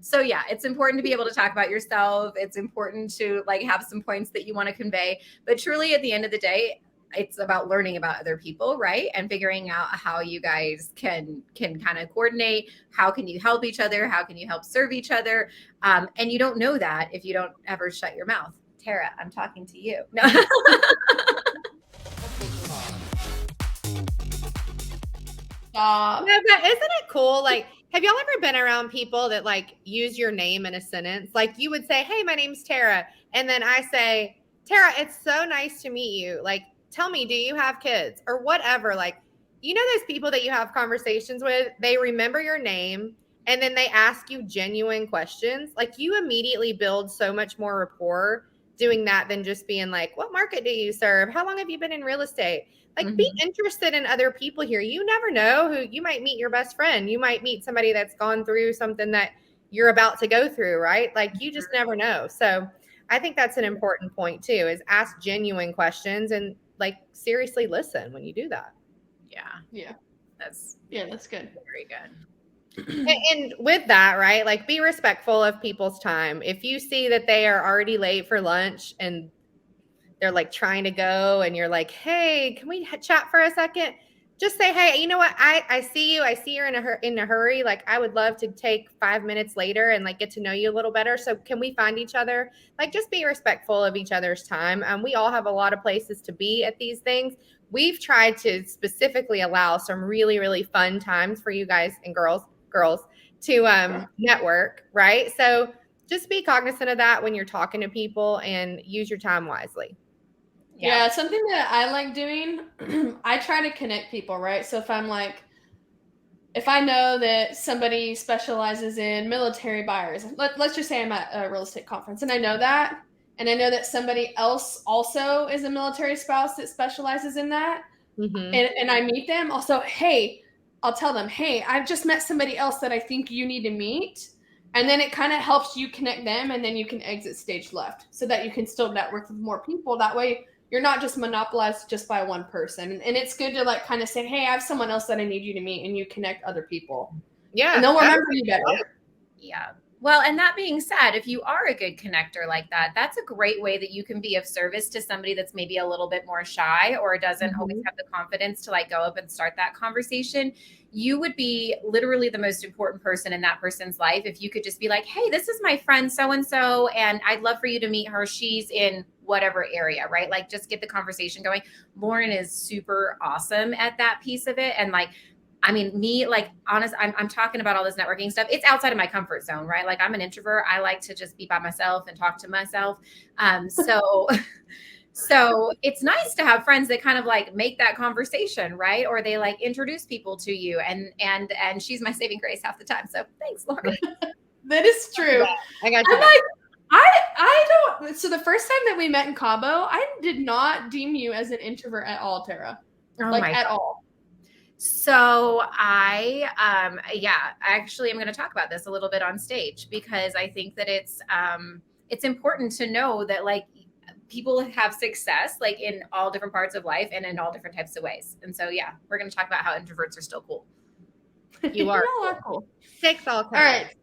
So yeah, it's important to be able to talk about yourself. It's important to like have some points that you want to convey, but truly at the end of the day, it's about learning about other people, right? And figuring out how you guys can kind of coordinate. How can you help each other? How can you help serve each other? And you don't know that if you don't ever shut your mouth. Tara, I'm talking to you. No. No, but isn't it cool? Like, have y'all ever been around people that like use your name in a sentence? Like you would say, "Hey, my name's Tara." And then I say, "Tara, it's so nice to meet you. Like, tell me, do you have kids?" Or whatever. Like, you know those people that you have conversations with, they remember your name and then they ask you genuine questions. Like you immediately build so much more rapport doing that than just being like, "What market do you serve? How long have you been in real estate?" Like, be interested in other people here. You never know who you might meet your best friend. You might meet somebody that's gone through something that you're about to go through, right? Like, you just never know. So, I think that's an important point too, is ask genuine questions and like seriously listen when you do that. Yeah. Yeah. That's good. Very good. And with that, right? Like, be respectful of people's time. If you see that they are already late for lunch and they're like trying to go and you're like, "Hey, can we chat for a second?" Just say, "Hey, you know what? I see you. I see you're in a hurry. Like, I would love to take 5 minutes later and like get to know you a little better. So can we find each other?" Like, just be respectful of each other's time. We all have a lot of places to be at these things. We've tried to specifically allow some really, really fun times for you guys and girls to network, right? So just be cognizant of that when you're talking to people and use your time wisely. Yeah, something that I like doing, I try to connect people, right? So if I know that somebody specializes in military buyers, let's just say I'm at a real estate conference and I know that, and I know that somebody else also is a military spouse that specializes in that, and I meet them, also, hey, I'll tell them, "Hey, I've just met somebody else that I think you need to meet." And then it kind of helps you connect them, and then you can exit stage left so that you can still network with more people. That way, you're not just monopolized just by one person. And it's good to like kind of say, "Hey, I have someone else that I need you to meet," and you connect other people. Yeah. And they'll remember you better. Yeah. Well, and that being said, if you are a good connector like that, that's a great way that you can be of service to somebody that's maybe a little bit more shy or doesn't always have the confidence to like go up and start that conversation. You would be literally the most important person in that person's life if you could just be like, "Hey, this is my friend so-and-so, and I'd love for you to meet her. She's in whatever area," right? Like just get the conversation going. Lauren is super awesome at that piece of it. And like, I mean, me, like, honest, I'm talking about all this networking stuff. It's outside of my comfort zone, right? Like, I'm an introvert. I like to just be by myself and talk to myself. So it's nice to have friends that kind of like make that conversation, right? Or they like introduce people to you, and she's my saving grace half the time. So thanks, Lauren. That is true. I got you. I don't. So the first time that we met in Cabo, I did not deem you as an introvert at all, Tara. At all. So actually I'm going to talk about this a little bit on stage because I think that it's important to know that like people have success like in all different parts of life and in all different types of ways. And so, yeah, we're going to talk about how introverts are still cool. You are. Cool. Takes all kinds. All right.